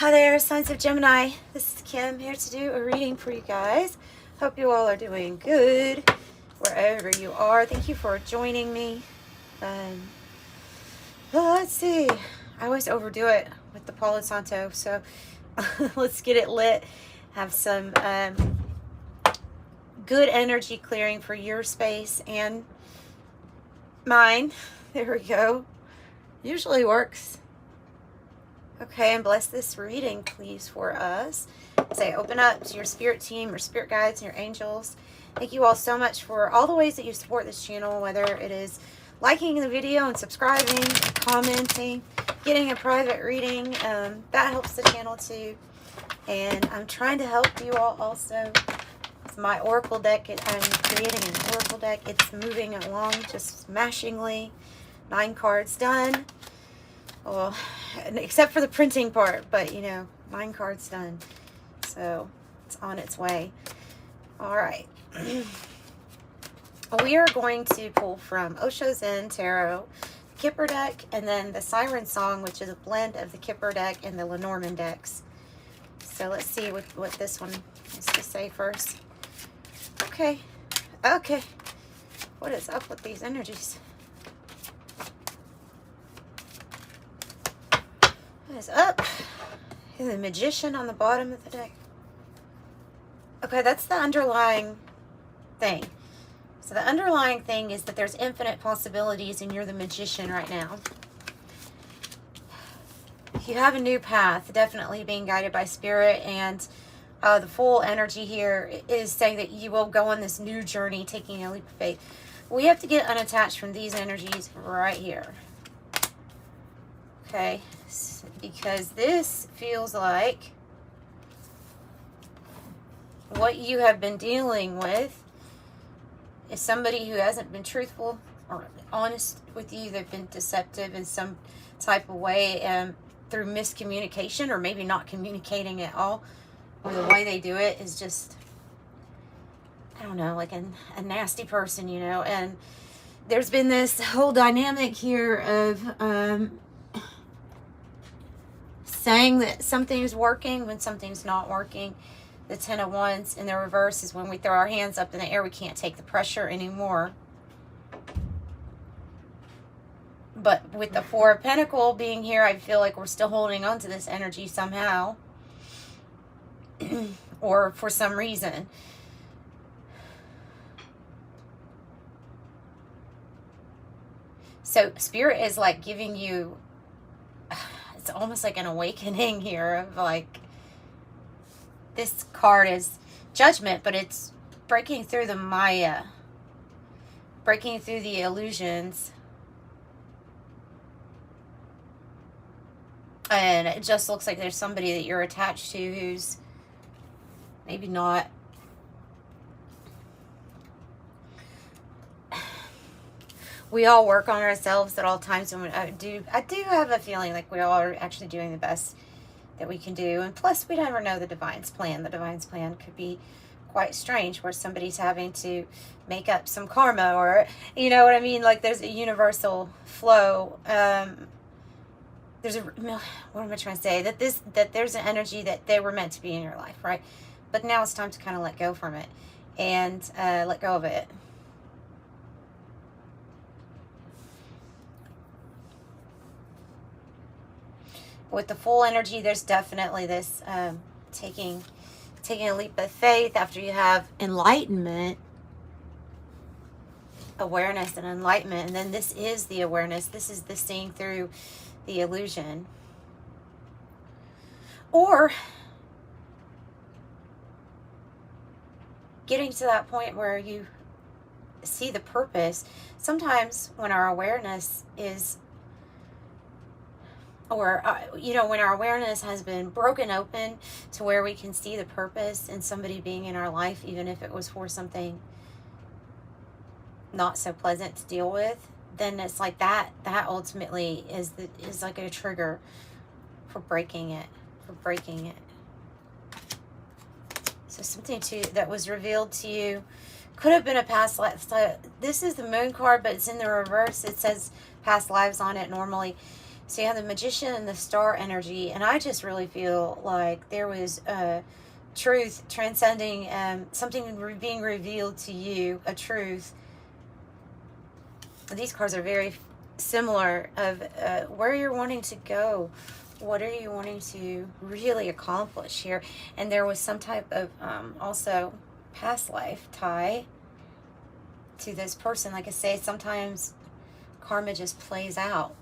Hi there, Signs of Gemini. This is Kim here to do a reading for you guys. Hope you all are doing good wherever you are. Thank you for joining me. Well, let's see. I always overdo it with the Palo Santo, so let's get it lit. Have some good energy clearing for your space and mine. There we go. Usually works. Okay, and bless this reading, please, for us. Say, open up to your spirit team, your spirit guides, and your angels. Thank you all so much for all the ways that you support this channel, whether it is liking the video and subscribing, commenting, getting a private reading. That helps the channel too. And I'm trying to help you all also. It's my oracle deck. I'm creating an oracle deck. It's moving along just smashingly. 9 cards done. Well, except for the printing part, but you know, 9 cards done. So it's on its way. All right. We are going to pull from Osho's Zen Tarot, Kipper Deck, and then the Siren Song, which is a blend of the Kipper Deck and the Lenormand decks. So let's see what this one has to say first. Okay. Okay. What is up with these energies? What is up? The Magician on the bottom of the deck. Okay, that's the underlying thing. So the underlying thing is that there's infinite possibilities and you're the magician right now. You have a new path, definitely being guided by spirit, and the full energy here is saying that you will go on this new journey, taking a leap of faith. We have to get unattached from these energies right here. Okay, because this feels like what you have been dealing with is somebody who hasn't been truthful or honest with you. They've been deceptive in some type of way through miscommunication, or maybe not communicating at all, or the way they do it is just, I don't know, like a nasty person, you know. And there's been this whole dynamic here of saying that something is working when something's not working. The 10 of Wands in the reverse is when we throw our hands up in the air. We can't take the pressure anymore. But with the 4 of Pentacles being here, I feel like we're still holding on to this energy somehow. Or for some reason. So Spirit is like giving you, it's almost like an awakening here of like, this card is Judgment, but it's breaking through the Maya, breaking through the illusions. And it just looks like there's somebody that you're attached to who's maybe not. We all work on ourselves at all times, and I do have a feeling like we all are actually doing the best that we can do. And plus, we never know the Divine's plan. The Divine's plan could be quite strange, where somebody's having to make up some karma, or you know what I mean, like there's a universal flow. There's a, what am I trying to say, that there's an energy that they were meant to be in your life, right? But now it's time to kind of let go from it and let go of it. With the full energy, there's definitely this taking a leap of faith after you have enlightenment, awareness and enlightenment. And then this is the awareness. This is the seeing through the illusion. Or getting to that point where you see the purpose. Sometimes when our awareness is, or you know, when our awareness has been broken open to where we can see the purpose in somebody being in our life, even if it was for something not so pleasant to deal with, then it's like that ultimately is like a trigger for breaking it, So something that was revealed to you could have been a past life. So this is the Moon card, but it's in the reverse. It says past lives on it normally. So you have the Magician and the Star energy, and I just really feel like there was truth transcending, something being revealed to you, a truth. These cards are very similar of where you're wanting to go. What are you wanting to really accomplish here? And there was some type of also past life tie to this person. Like I say, sometimes karma just plays out.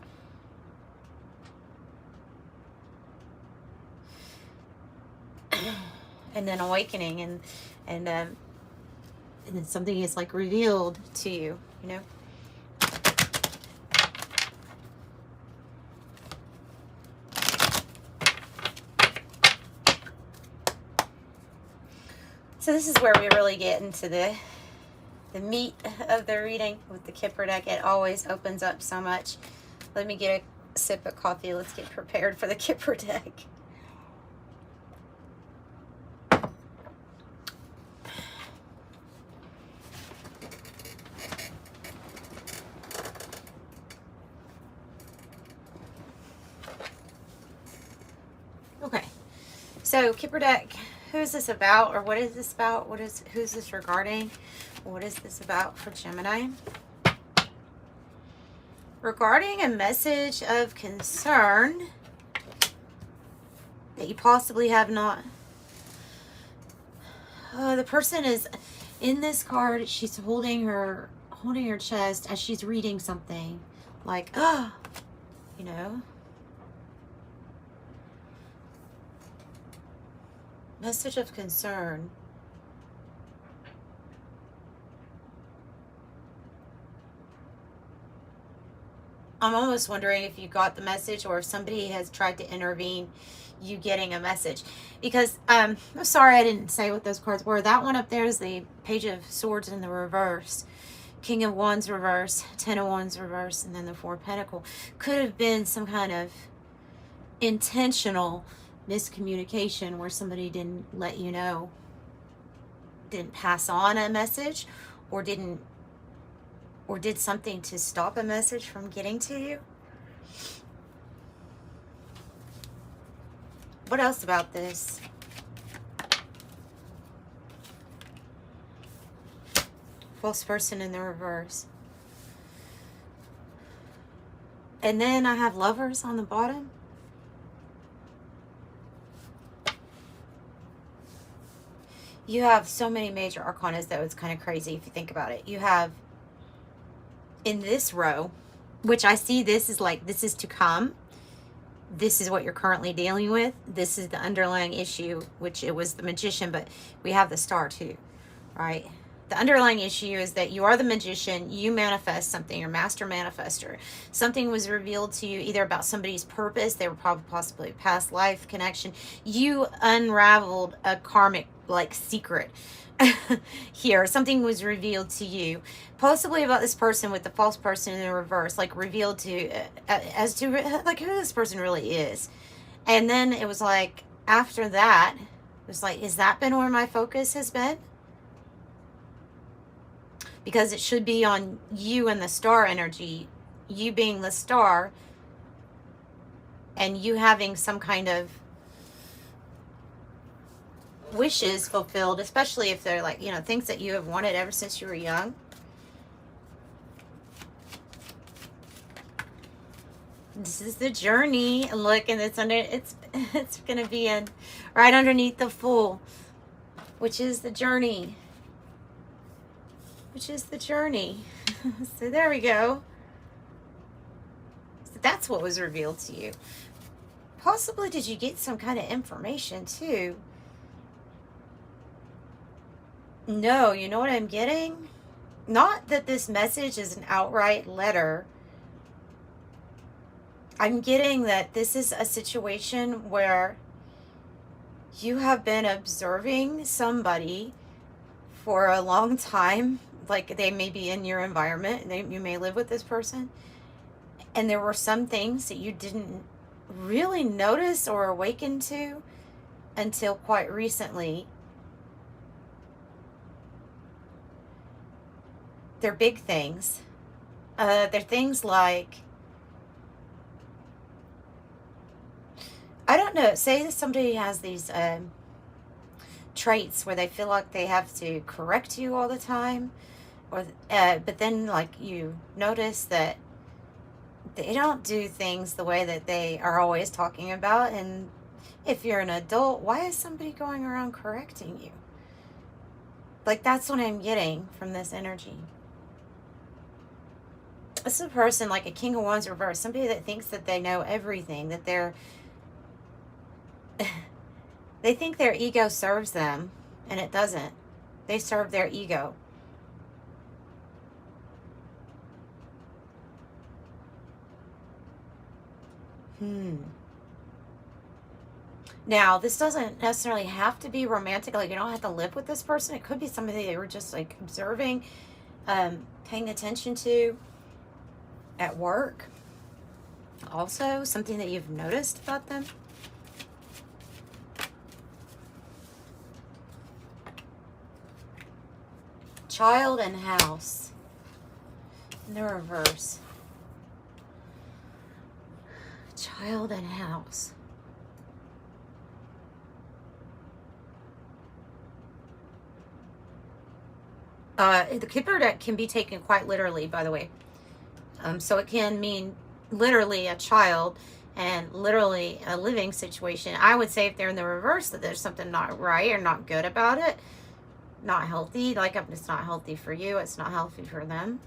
And then awakening, and then something is like revealed to you, you know. So this is where we really get into the meat of the reading with the Kipper deck. It always opens up so much. Let me get a sip of coffee. Let's get prepared for the Kipper deck. Okay, so Kipper deck, who is this about, or what is this about? Who's this regarding? What is this about for Gemini? Regarding a message of concern that you possibly have not. The person is in this card. She's holding her chest as she's reading something, like, you know. Message of concern. I'm almost wondering if you got the message, or if somebody has tried to intervene you getting a message. Because I'm sorry I didn't say what those cards were. That one up there is the Page of Swords in the reverse. King of Wands reverse, Ten of Wands reverse, and then the Four of Pentacles. Could have been some kind of intentional miscommunication where somebody didn't let you know, didn't pass on a message, or did something to stop a message from getting to you. What else about this? False person in the reverse. And then I have Lovers on the bottom. You have so many major arcanas, though. It's kind of crazy if you think about it. You have, in this row, which I see this is like, this is to come. This is what you're currently dealing with. This is the underlying issue, which it was the Magician, but we have the Star too, right? The underlying issue is that you are the Magician. You manifest something, your master manifester. Something was revealed to you either about somebody's purpose. They were probably possibly a past life connection. You unraveled a karmic like secret here. Something was revealed to you, possibly about this person with the false person in the reverse, like revealed to as to like who this person really is. And then it was like, after that, it was like, has that been where my focus has been? Because it should be on you and the Star energy, you being the Star, and you having some kind of wishes fulfilled, especially if they're like, you know, things that you have wanted ever since you were young. This is the journey. Look, and it's under, it's gonna be in right underneath the Fool, which is the journey. Which is the journey. So there we go. So that's what was revealed to you. Possibly did you get some kind of information too? No, you know what I'm getting? Not that this message is an outright letter. I'm getting that this is a situation where you have been observing somebody for a long time. Like, they may be in your environment. You may live with this person. And there were some things that you didn't really notice or awaken to until quite recently. They're big things. They're things like I don't know. Say that somebody has these traits where they feel like they have to correct you all the time, or but then like you notice that they don't do things the way that they are always talking about. And if you're an adult, why is somebody going around correcting you? Like, that's what I'm getting from this energy. This is a person like a King of Wands reverse, somebody that thinks that they know everything, that they're they think their ego serves them, and it doesn't. They serve their ego. Now, this doesn't necessarily have to be romantic. Like, you don't have to live with this person. It could be somebody they were just like observing, paying attention to at work. Also, something that you've noticed about them. Child and house in the reverse. Child and house. The Kipper Deck can be taken quite literally, by the way. So it can mean literally a child and literally a living situation. I would say if they're in the reverse, that there's something not right or not good about it. Not healthy. Like, it's not healthy for you. It's not healthy for them.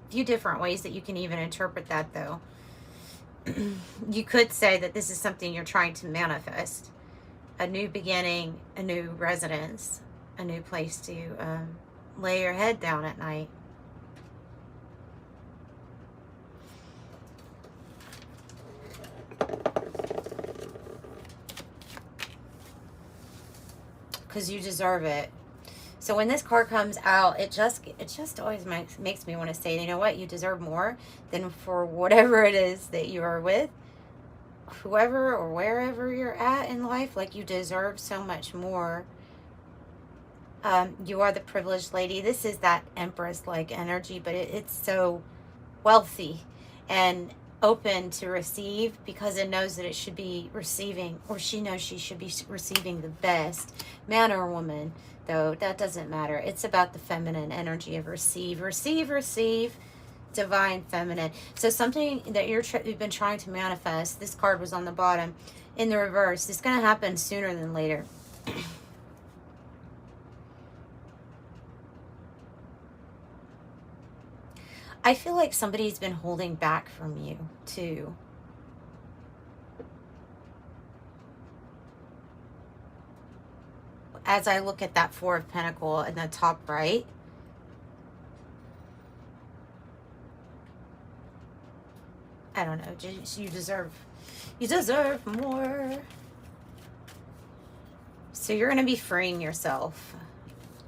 A few different ways that you can even interpret that, though. You could say that this is something you're trying to manifest. A new beginning, a new residence, a new place to lay your head down at night. Because you deserve it. So when this card comes out, it just always makes me want to say, you know what, you deserve more than for whatever it is that you are with. Whoever or wherever you're at in life, like, you deserve so much more. You are the privileged lady. This is that Empress-like energy, but it's so wealthy and open to receive because it knows that it should be receiving, or she knows she should be receiving the best. Man or woman, though, that doesn't matter. It's about the feminine energy of receive, receive, receive. Divine feminine. So something that you've been trying to manifest, this card was on the bottom in the reverse, it's going to happen sooner than later. I feel like somebody's been holding back from you too. As I look at that Four of Pentacles in the top right, I don't know, you deserve more. So you're going to be freeing yourself,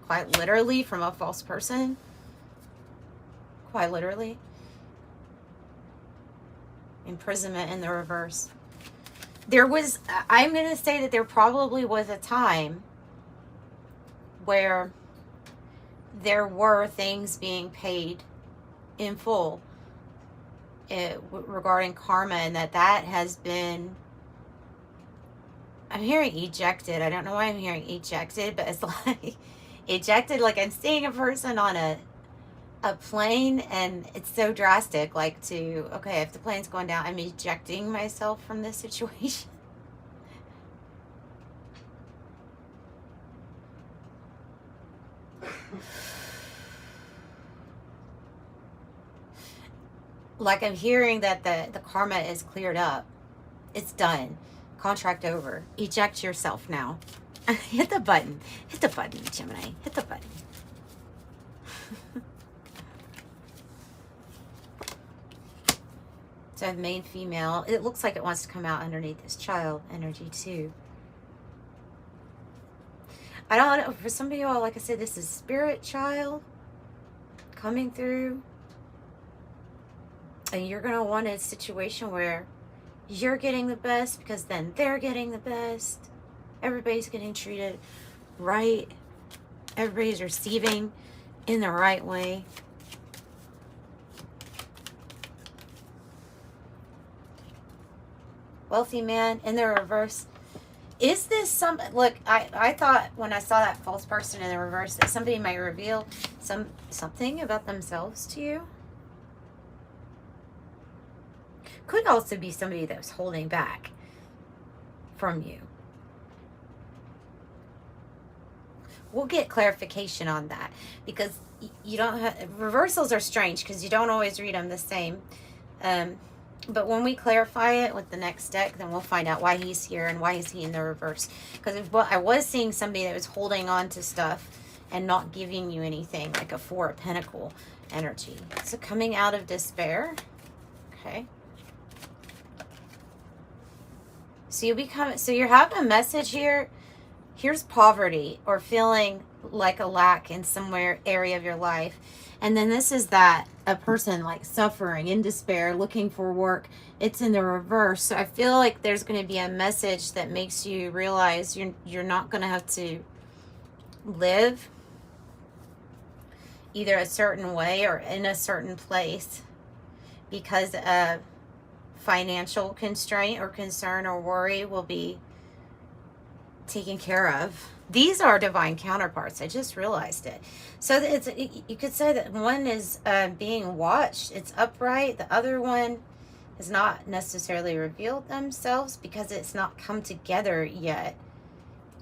quite literally, from a false person. Quite literally. Imprisonment in the reverse. I'm going to say that there probably was a time where there were things being paid in full regarding karma, and that has been, I'm hearing ejected. I don't know why I'm hearing ejected, but it's like ejected, like I'm seeing a person on a plane, and it's so drastic, like, to, okay, if the plane's going down, I'm ejecting myself from this situation. Like, I'm hearing that the karma is cleared up. It's done. Contract over. Eject yourself now. Hit the button. Hit the button, Gemini. Hit the button. So I have main female. It looks like it wants to come out underneath this child energy too. I don't know. For some of y'all, like I said, this is spirit child coming through. And you're going to want a situation where you're getting the best, because then they're getting the best. Everybody's getting treated right. Everybody's receiving in the right way. Wealthy man in the reverse. Is this some, look, I thought when I saw that false person in the reverse that somebody might reveal something about themselves to you. Could also be somebody that was holding back from you. We'll get clarification on that, because you don't have, reversals are strange because you don't always read them the same. But when we clarify it with the next deck, then we'll find out why he's here and why is he in the reverse. Because I was seeing somebody that was holding on to stuff and not giving you anything, like a Four of Pentacle energy. So coming out of despair. Okay. So you're having a message here. Here's poverty or feeling like a lack in somewhere area of your life. And then this is that a person like suffering in despair, looking for work. It's in the reverse. So I feel like there's going to be a message that makes you realize you're not going to have to live either a certain way or in a certain place because of financial constraint or concern or worry will be taken care of. These are divine counterparts. I just realized it. So you could say that one is being watched. It's upright. The other one has not necessarily revealed themselves because it's not come together yet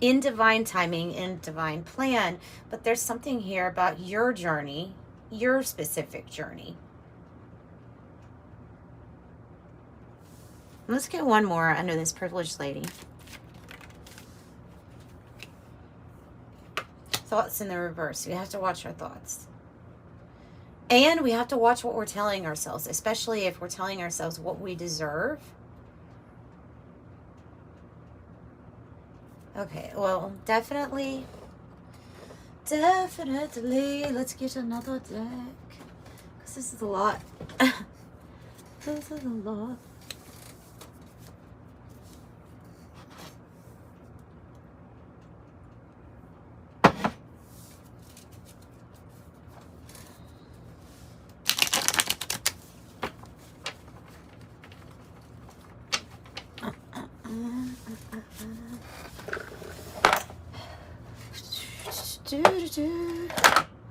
in divine timing, in divine plan. But there's something here about your journey, your specific journey. Let's get one more under this privileged lady. Thoughts in the reverse. We have to watch our thoughts. And we have to watch what we're telling ourselves, especially if we're telling ourselves what we deserve. Okay, well, definitely. Let's get another deck. Because this is a lot. This is a lot.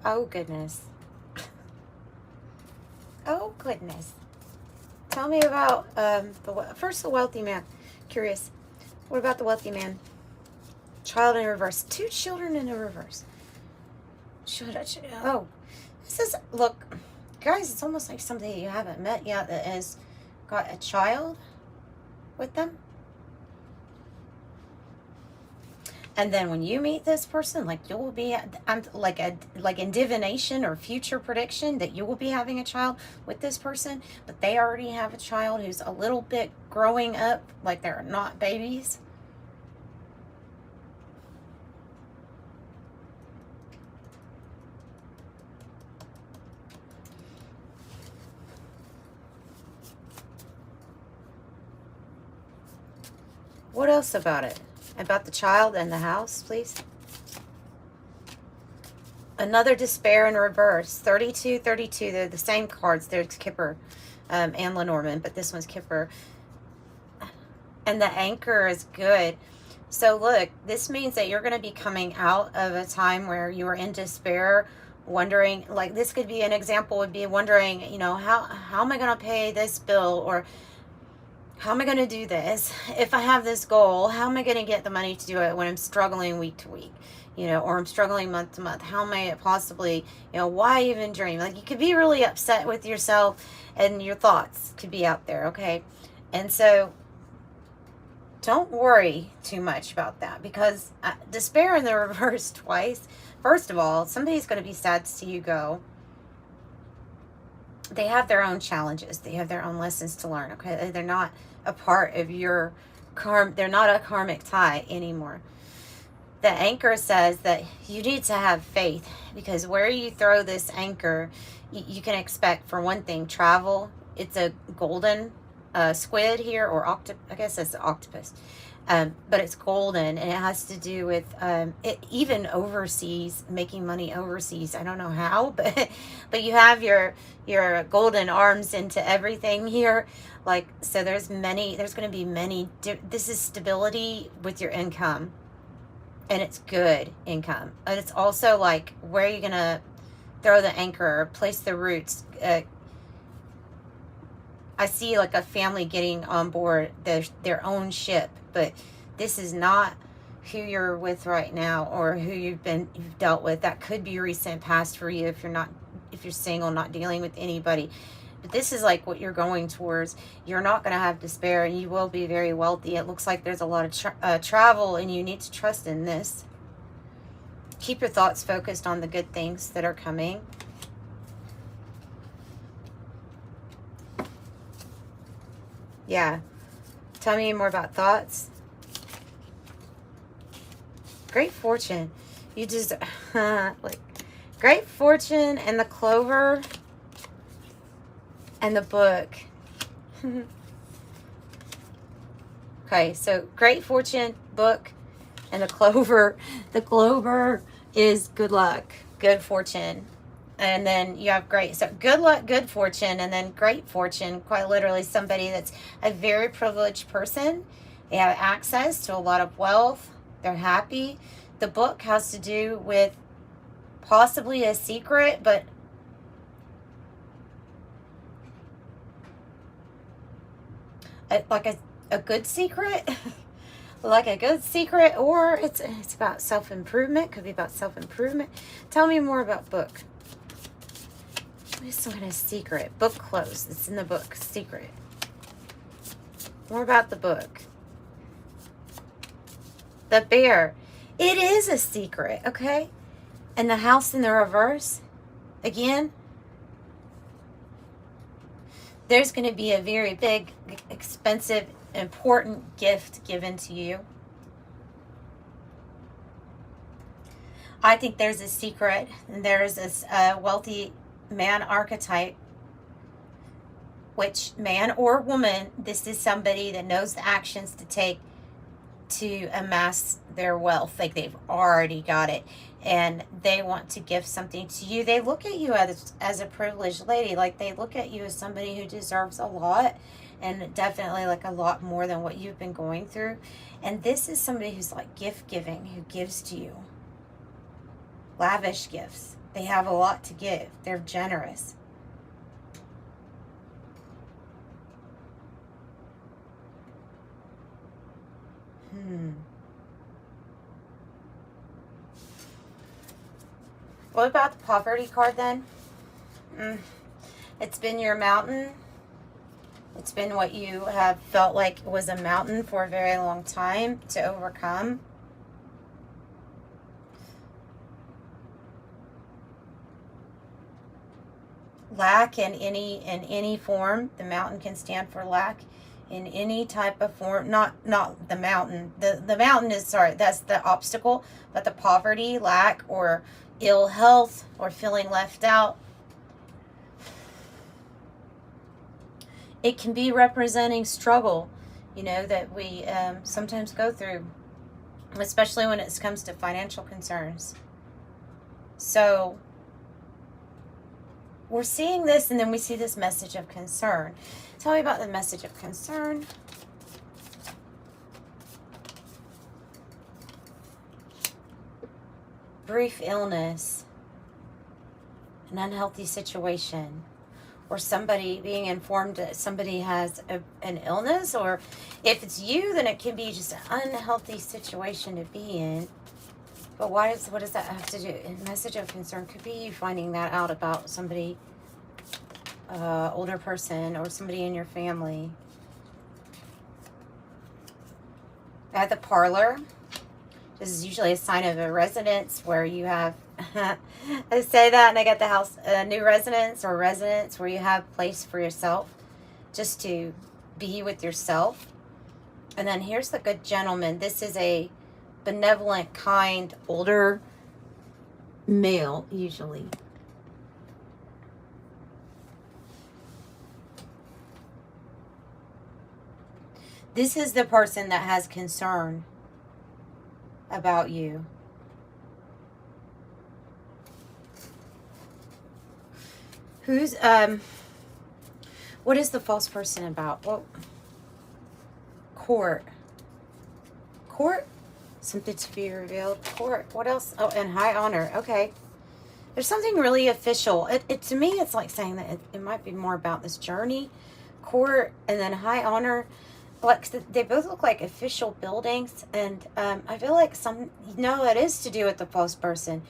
Oh goodness. Oh goodness. Tell me about first the wealthy man. Curious. What about the wealthy man? Child in reverse. 2 children in a reverse. Oh, this is, look, guys, it's almost like somebody you haven't met yet that has got a child with them. And then when you meet this person, like you will be, like in divination or future prediction that you will be having a child with this person, but they already have a child who's a little bit growing up, like they're not babies. What else about it? About the child and the house, please. Another despair in reverse. 32, 32. They're the same cards. There's Kipper and Lenormand, but this one's Kipper. And the anchor is good. So look, this means that you're going to be coming out of a time where you were in despair, wondering, like this could be an example, would be wondering, you know, how am I going to pay this bill? Or how am I going to do this? If I have this goal, how am I going to get the money to do it when I'm struggling week to week? You know, or I'm struggling month to month. How am I possibly, you know, why even dream? Like you could be really upset with yourself and your thoughts could be out there, okay? And so don't worry too much about that because despair in the reverse twice. First of all, somebody's going to be sad to see you go. They have their own challenges. They have their own lessons to learn, okay? They're not a part of your they're not a karmic tie anymore. The anchor says that you need to have faith because where you throw this anchor, you can expect, for one thing, travel. It's a golden squid here, or I guess that's octopus. But it's golden, and it has to do with it, even overseas, making money overseas. I don't know how, but you have your golden arms into everything here. Like, so there's going to be many. This is stability with your income, and it's good income. And it's also like, where are you gonna throw the anchor, place the roots? I see like a family getting on board their own ship, but this is not who you're with right now, or who you've dealt with. That could be recent past for you if you're single, not dealing with anybody. But this is like what you're going towards. You're not going to have despair, and you will be very wealthy. It looks like there's a lot of travel, and you need to trust in this. Keep your thoughts focused on the good things that are coming. Yeah. Tell me more about thoughts. Great fortune. You just, like, great fortune and the clover and the book. Okay, so great fortune, book, and the clover. The clover is good luck, good fortune. And then you have great, so good luck, good fortune, and then great fortune, quite literally somebody that's a very privileged person. They have access to a lot of wealth. They're happy. The book has to do with possibly a secret, but like a good secret. Like a good secret, or it's about self-improvement. Could be about self-improvement. Tell me more about book. Some kind of secret. Book closed. It's in the book. Secret. More about the book. The bear. It is a secret, okay? And the house in the reverse. Again, there's going to be a very big, expensive, important gift given to you. I think there's a secret, and there's this wealthy man archetype, which man or woman, this is somebody that knows the actions to take to amass their wealth. Like, they've already got it, and they want to give something to you. They look at you as a privileged lady. Like, they look at you as somebody who deserves a lot, and definitely like a lot more than what you've been going through. And this is somebody who's like gift giving, who gives to you lavish gifts. They have a lot to give. They're generous. What about the poverty card then? It's been your mountain. It's been what you have felt like was a mountain for a very long time to overcome. Lack in any form. The mountain can stand for lack in any type of form. Not the mountain. The mountain is, sorry, that's the obstacle, but the poverty, lack, or ill health, or feeling left out. It can be representing struggle, that we sometimes go through, especially when it comes to financial concerns. So we're seeing this, and then we see this message of concern. Tell me about the message of concern. Brief illness, an unhealthy situation, or somebody being informed that somebody has an illness, or if it's you, then it can be just an unhealthy situation to be in. But what does that have to do? A message of concern could be you finding that out about somebody, older person, or somebody in your family. At the parlor, this is usually a sign of a residence where you have, I say that and I get the house, a new residence or residence where you have place for yourself, just to be with yourself. And then here's the good gentleman. This is a benevolent, kind, older male, usually. This is the person that has concern about you. Who's, what is the false person about? Well, court. Court? Something to be revealed. Court. What else? Oh, and high honor. Okay. There's something really official. It to me, it's like saying that it might be more about this journey. Court and then high honor. Like, they both look like official buildings. And I feel like it is to do with the false person.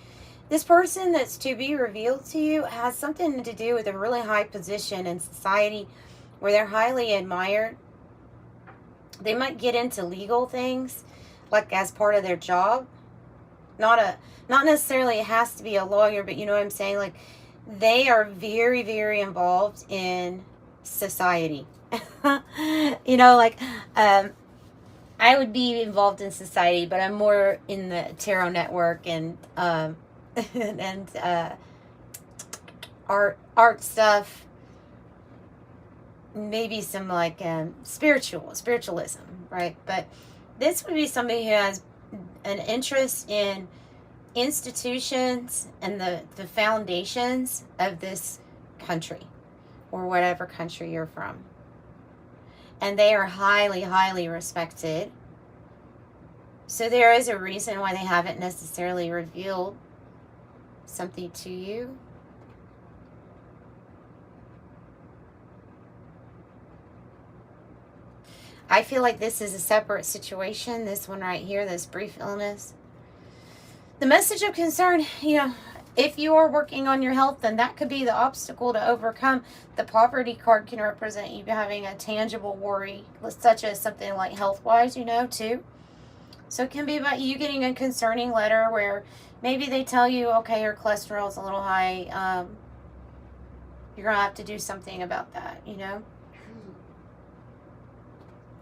This person that's to be revealed to you has something to do with a really high position in society where they're highly admired. They might get into legal things, like as part of their job. Not necessarily it has to be a lawyer, but you know what I'm saying? Like, they are very, very involved in society. You know, like, I would be involved in society, but I'm more in the tarot network and and art stuff, maybe some like spiritualism, right? But this would be somebody who has an interest in institutions and the foundations of this country or whatever country you're from. And they are highly, highly respected. So there is a reason why they haven't necessarily revealed something to you. I feel like this is a separate situation. This one right here, this brief illness. The message of concern, you know, if you are working on your health, then that could be the obstacle to overcome. The poverty card can represent you having a tangible worry, such as something like health-wise, you know, too. So it can be about you getting a concerning letter where maybe they tell you, okay, your cholesterol is a little high. You're going to have to do something about that, you know.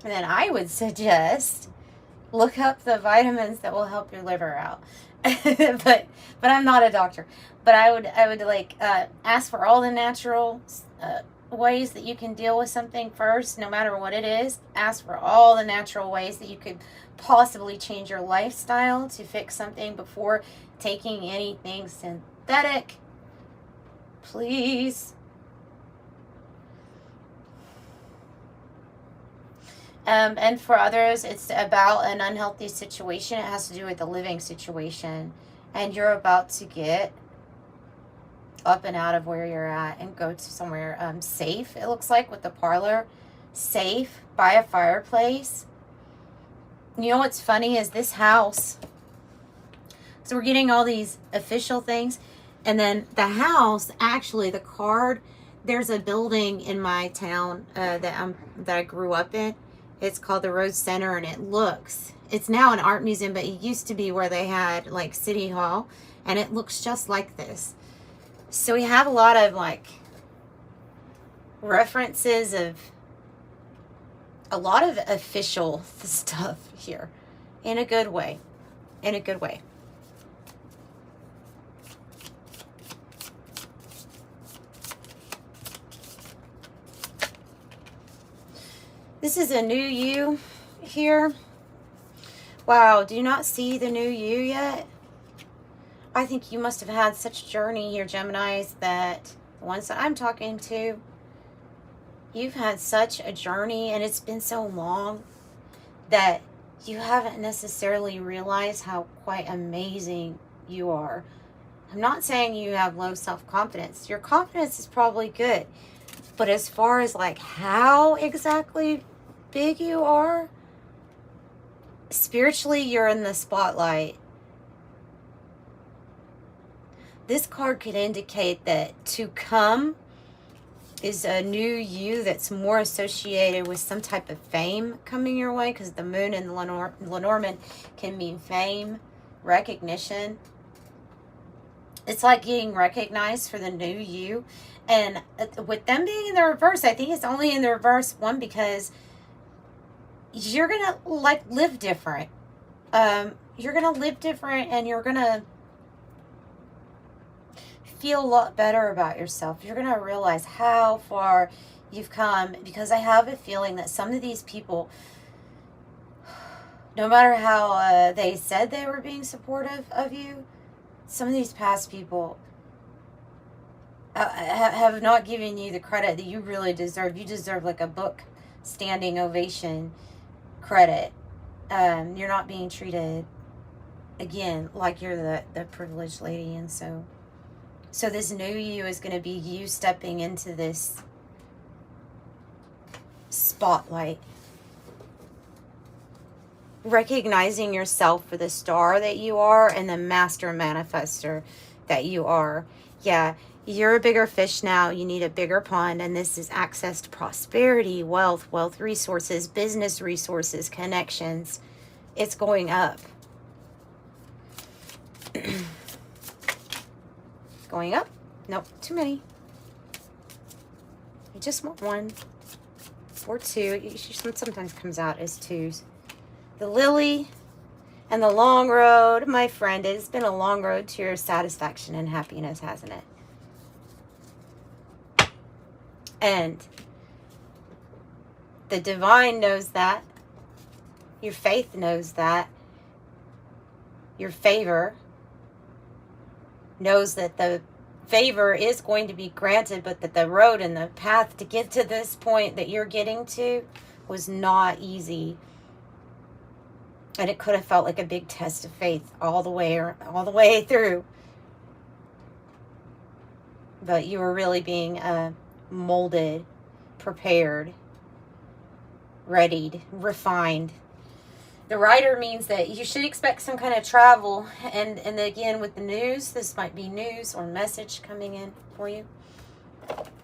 And then I would suggest look up the vitamins that will help your liver out. but I'm not a doctor. But I would like ask for all the natural ways that you can deal with something first, no matter what it is. Ask for all the natural ways that you could possibly change your lifestyle to fix something before taking anything synthetic. Please. And for others, it's about an unhealthy situation. It has to do with the living situation. And you're about to get up and out of where you're at and go to somewhere safe, it looks like, with the parlor. Safe, by a fireplace. You know what's funny is this house. So we're getting all these official things. And then the house, actually, the card, there's a building in my town that I grew up in. It's called the Rose Center, and it's now an art museum, but it used to be where they had like City Hall, and it looks just like this. So we have a lot of like references of a lot of official stuff here in a good way. In a good way. This is a new you here. Wow, do you not see the new you yet? I think you must have had such a journey here, Geminis, that the ones that I'm talking to, you've had such a journey, and it's been so long that you haven't necessarily realized how quite amazing you are. I'm not saying you have low self-confidence. Your confidence is probably good. But as far as like how exactly big you are, spiritually you're in the spotlight. This card could indicate that to come is a new you that's more associated with some type of fame coming your way, because the moon and the Lenormand can mean fame, recognition. It's like getting recognized for the new you. And with them being in the reverse, I think it's only in the reverse, one, because you're going to like live different. You're going to live different, and you're going to feel a lot better about yourself. You're going to realize how far you've come, because I have a feeling that some of these people no matter how they said they were being supportive of you, some of these past people have not given you the credit that you really deserve. You deserve like a book standing ovation credit. You're not being treated, again, like you're the privileged lady. And so this new you is going to be you stepping into this spotlight, recognizing yourself for the star that you are and the master manifester that you are. Yeah, you're a bigger fish now. You need a bigger pond, and this is access to prosperity, wealth resources, business resources, connections. It's going up. Going up? Nope, too many. You just want one or two. It sometimes comes out as twos. The lily and the long road, my friend. It's been a long road to your satisfaction and happiness, hasn't it? And the divine knows that. Your faith knows that. Your favor knows that the favor is going to be granted, but that the road and the path to get to this point that you're getting to was not easy. And it could have felt like a big test of faith all the way through. But you were really being molded, prepared, readied, refined. The rider means that you should expect some kind of travel. And again, with the news, this might be news or message coming in for you.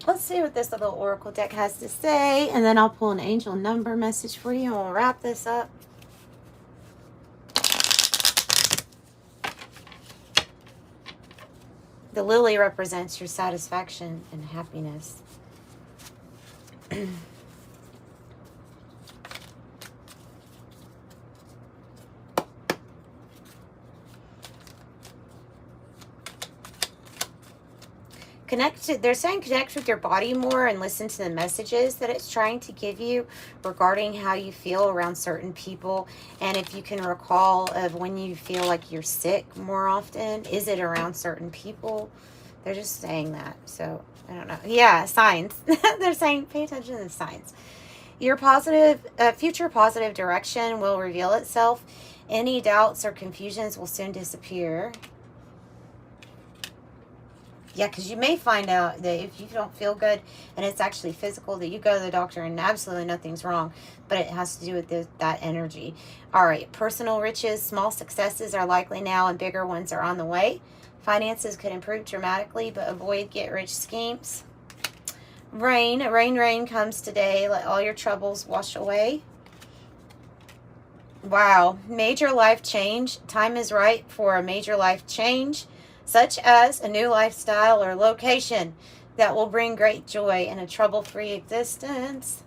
Let's see what this little oracle deck has to say. And then I'll pull an angel number message for you and we'll wrap this up. The lily represents your satisfaction and happiness. They're saying connect with your body more and listen to the messages that it's trying to give you regarding how you feel around certain people. And if you can recall of when you feel like you're sick more often, is it around certain people? They're just saying that. So I don't know. Yeah, signs. They're saying pay attention to the signs. Your future positive direction will reveal itself. Any doubts or confusions will soon disappear. Yeah, because you may find out that if you don't feel good and it's actually physical, that you go to the doctor and absolutely nothing's wrong, but it has to do with that energy. All right, personal riches, small successes are likely now and bigger ones are on the way. Finances could improve dramatically, but avoid get-rich schemes. Rain comes today. Let all your troubles wash away. Wow, major life change. Time is right for a major life change, such as a new lifestyle or location that will bring great joy and a trouble-free existence.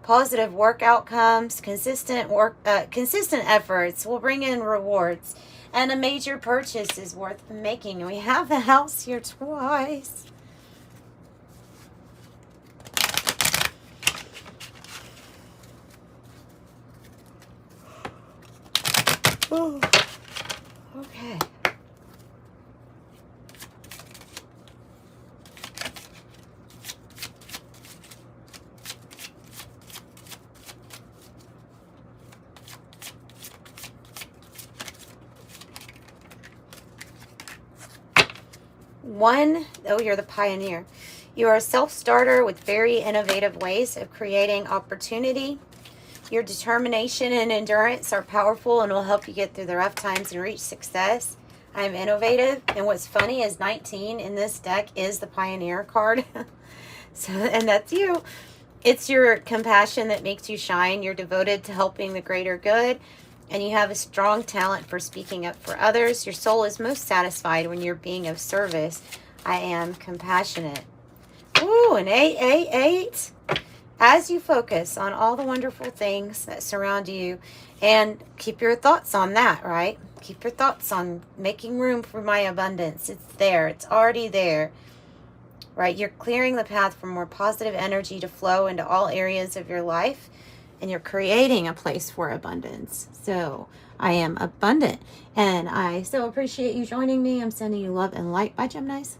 Positive work outcomes, consistent efforts will bring in rewards, and a major purchase is worth making. We have the house here twice. Oh, okay. You're the pioneer. You are a self-starter with very innovative ways of creating opportunity. Your determination and endurance are powerful and will help you get through the rough times and reach success. I am innovative, and what's funny is 19 in this deck is the pioneer card. And that's you. It's your compassion that makes you shine. You're devoted to helping the greater good, and you have a strong talent for speaking up for others. Your soul is most satisfied when you're being of service. I am compassionate. Ooh, an 888. As you focus on all the wonderful things that surround you, and keep your thoughts on that, right? Keep your thoughts on making room for my abundance. It's there. It's already there, right? You're clearing the path for more positive energy to flow into all areas of your life. and you're creating a place for abundance. So I am abundant, and I so appreciate you joining me. I'm sending you love and light. Bye, Geminis.